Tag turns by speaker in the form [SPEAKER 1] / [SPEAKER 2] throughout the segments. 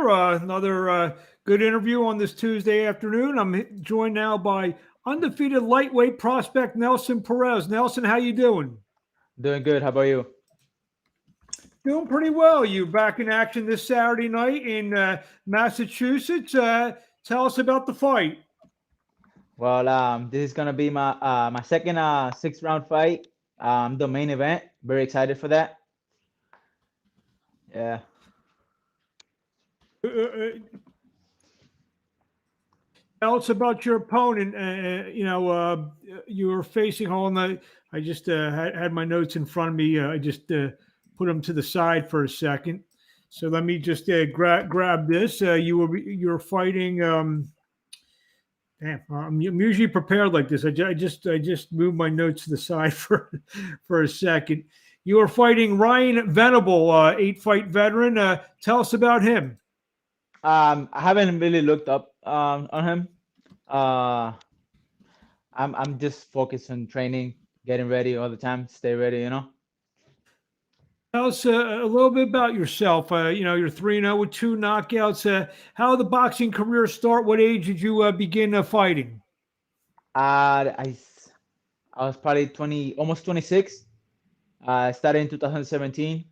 [SPEAKER 1] here. Another good interview on this Tuesday afternoon. I'm joined now by undefeated lightweight prospect Nelson Perez. Nelson, how you doing?
[SPEAKER 2] Doing good. How about you?
[SPEAKER 1] Doing pretty well. You back in action this Saturday night in Massachusetts. Tell us about the fight.
[SPEAKER 2] Well, this is gonna be my second 6 round fight. The main event. Very excited for that. Yeah.
[SPEAKER 1] Uh, Tell us about your opponent. You were facing on the. I just had my notes in front of me. I just put them to the side for a second. So let me just grab this. You were fighting. Damn, I'm usually prepared like this. I just moved my notes to the side for a second. You were fighting Ryan Venable, 8 fight veteran. Tell us about him.
[SPEAKER 2] I haven't really looked up on him. Uh, I'm just focused on training, getting ready all the time. Stay ready, you know.
[SPEAKER 1] Tell us a little bit about yourself. You're 3-0 with 2 knockouts. How did the boxing career start? What age did you begin fighting?
[SPEAKER 2] Uh, I s- I was probably 20, almost 26. I started in 2017.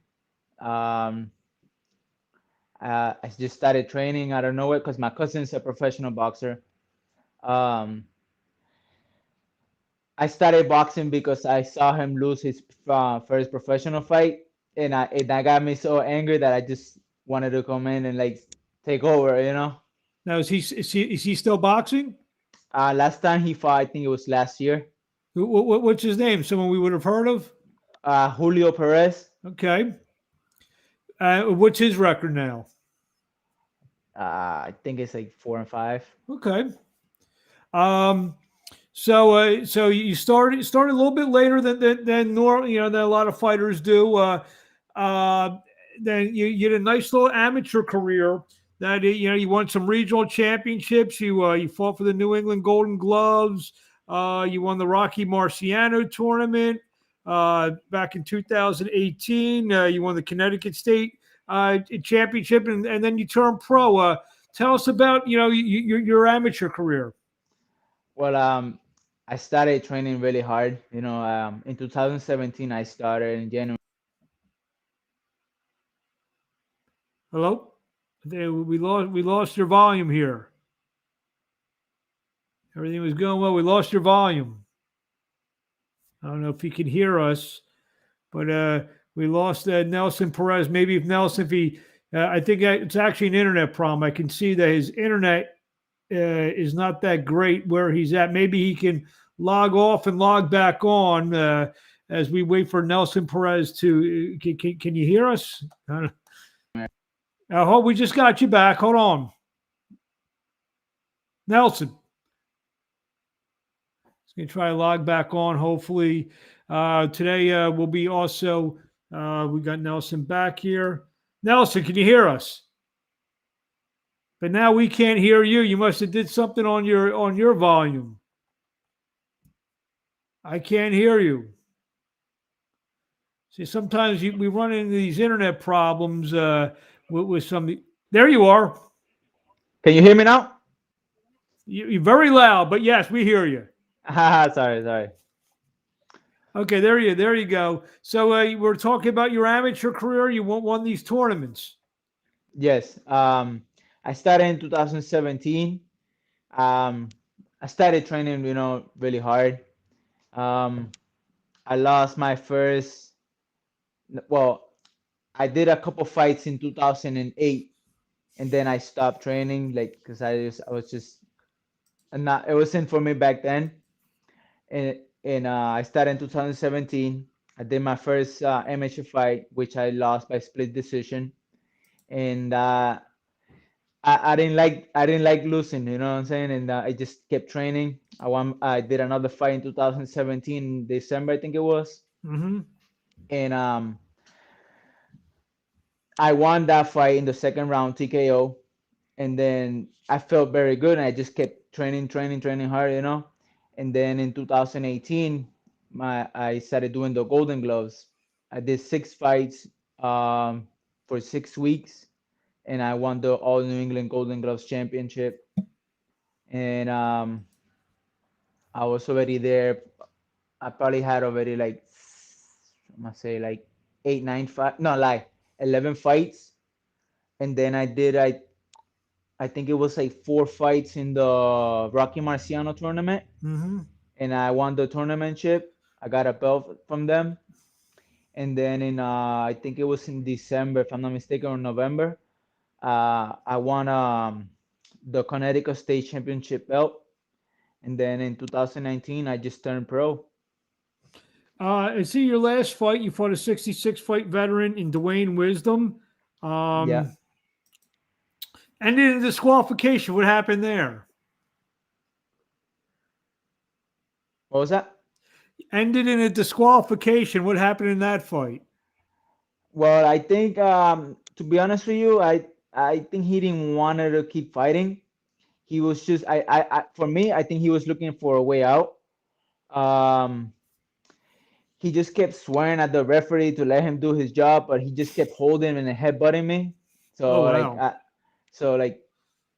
[SPEAKER 2] Um, I just started training out of nowhere because my cousin's a professional boxer. Um, I started boxing because I saw him lose his first professional fight, and that got me so angry that I just wanted to come in and like take over, you know.
[SPEAKER 1] Now, is he still boxing?
[SPEAKER 2] Last time he fought, I think it was last year.
[SPEAKER 1] What's his name? Someone we would have heard of?
[SPEAKER 2] Julio Perez.
[SPEAKER 1] Okay. What's his record now?
[SPEAKER 2] I think it's like 4 and 5.
[SPEAKER 1] Okay. Um, so you started a little bit later than normal. Than a lot of fighters do. Uh, then you had a nice little amateur career. That you won some regional championships. You fought for the New England Golden Gloves. You won the Rocky Marciano tournament back in 2018. You won the Connecticut State championship, and then you turned pro. Tell us about your amateur career.
[SPEAKER 2] Well, I started training really hard. In 2017, I started in January.
[SPEAKER 1] Hello, we lost your volume here. Everything was going well. We lost your volume. I don't know if you can hear us, but we lost Nelson Perez. Maybe if Nelson, if he, I think it's actually an internet problem. I can see that his internet is not that great where he's at. Maybe he can log off and log back on as we wait for Nelson Perez to. Can you hear us? Hold, we just got you back. Hold on, Nelson. Going to try to log back on. Hopefully, today will be also. We got Nelson back here. Nelson, can you hear us? But now we can't hear you. You must have did something on your volume. I can't hear you. See, sometimes we run into these internet problems with some. There you are.
[SPEAKER 2] Can you hear me now?
[SPEAKER 1] You're very loud, but yes, we hear you.
[SPEAKER 2] Sorry.
[SPEAKER 1] Okay, there you go. So we're talking about your amateur career. You won these tournaments.
[SPEAKER 2] Yes. I started in 2017. Um, I started training, really hard. Um, I lost my first. Well, I did a couple fights in 2008, and then I stopped training, like, because I was just not. It wasn't for me back then. And I started in 2017. I did my first amateur fight, which I lost by split decision, and I didn't like losing, you know what I'm saying? And I just kept training. I did another fight in 2017 December, I think it was,
[SPEAKER 1] Mm-hmm.
[SPEAKER 2] and I won that fight in the second round TKO. And then I felt very good, and I just kept training hard, And then in 2018, I started doing the Golden Gloves. I did 6 fights for 6 weeks, and I won the All New England Golden Gloves Championship. And I was already there. I probably had already like I must say like 8, 9 fight, no, like 11 fights. And then I think it was like 4 fights in the Rocky Marciano tournament,
[SPEAKER 1] Mm-hmm.
[SPEAKER 2] and I won the tournament chip. I got a belt from them. And then in I think it was in December, if I'm not mistaken, or November, I won the Connecticut State Championship belt. And then in 2019, I just turned pro.
[SPEAKER 1] I see your last fight. You fought a 66 fight veteran in Dwayne Wisdom.
[SPEAKER 2] Yeah.
[SPEAKER 1] Um, Ended in disqualification. What happened there?
[SPEAKER 2] What was that?
[SPEAKER 1] Ended in a disqualification. What happened in that fight?
[SPEAKER 2] Well, I think to be honest with you, I think he didn't want to keep fighting. He was just I for me, I think he was looking for a way out. Um, he just kept swearing at the referee to let him do his job, but he just kept holding and headbutting me.
[SPEAKER 1] Oh
[SPEAKER 2] So like,
[SPEAKER 1] wow.
[SPEAKER 2] so like,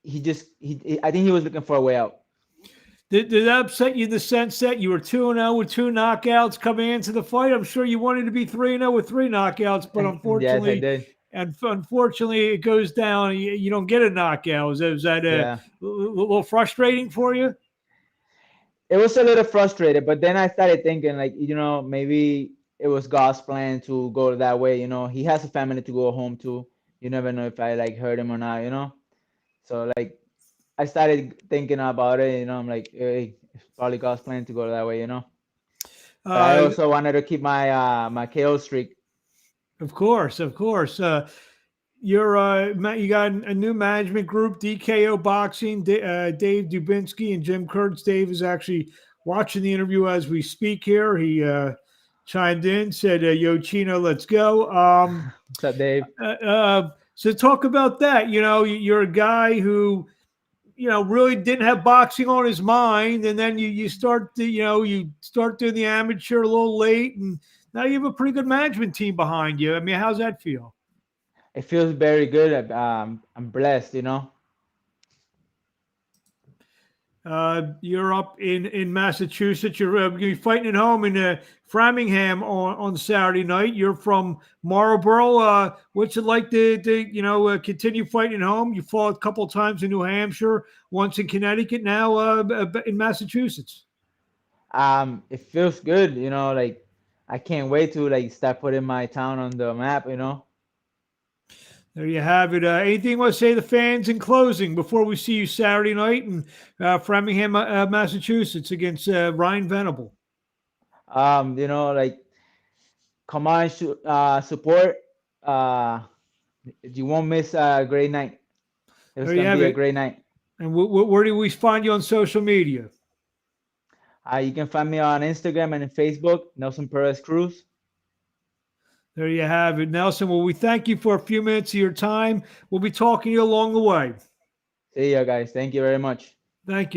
[SPEAKER 2] I think he was looking for a way out.
[SPEAKER 1] Did that upset you in the sense that you were 2-0 with two knockouts coming into the fight? I'm sure you wanted to be 3-0 with three knockouts, but
[SPEAKER 2] Yes, I
[SPEAKER 1] unfortunately,
[SPEAKER 2] did.
[SPEAKER 1] it goes down. You don't get a knockout. Is that a
[SPEAKER 2] Yeah,
[SPEAKER 1] little frustrating for you?
[SPEAKER 2] it was a little frustrated, but then I started thinking like, maybe it was God's plan to go that way. He has a family to go home to. You never know if I like hurt him or not. So like, I started thinking about it. I'm like, hey, it's probably God's plan to go that way. But I
[SPEAKER 1] Uh,
[SPEAKER 2] also wanted to keep my KO streak.
[SPEAKER 1] of course, of course. You got a new management group, DKO Boxing. Dave Dubinsky and Jim Kurtz. Dave is actually watching the interview as we speak here. He chimed in, said, "Yo, Chino, let's go."
[SPEAKER 2] What's up, Dave?
[SPEAKER 1] So talk about that. You're a guy who really didn't have boxing on his mind, and then you start to you start doing the amateur a little late, and now you have a pretty good management team behind you. I mean, how's that feel?
[SPEAKER 2] It feels very good. I'm blessed.
[SPEAKER 1] You're up in Massachusetts. You're going to be fighting at home in Framingham on Saturday night. You're from Marlborough. What's it like to continue fighting at home? You fought a couple of times in New Hampshire, once in Connecticut, now in Massachusetts.
[SPEAKER 2] It feels good. Like I can't wait to like start putting my town on the map.
[SPEAKER 1] There you have it. Anything you want to say to the fans in closing before we see you Saturday night in Framingham, Massachusetts against Ryan Venable?
[SPEAKER 2] Like come on, support. Uh, you won't miss a great night. It's
[SPEAKER 1] There you
[SPEAKER 2] gonna
[SPEAKER 1] have
[SPEAKER 2] be a
[SPEAKER 1] it.
[SPEAKER 2] great night.
[SPEAKER 1] And where do we find you on social media?
[SPEAKER 2] You can find me on Instagram and Facebook, Nelson Perez Cruz.
[SPEAKER 1] There you have it, Nelson. Well, we thank you for a few minutes of your time. We'll be talking to you along the way.
[SPEAKER 2] See ya, guys. Thank you very much.
[SPEAKER 1] Thank you.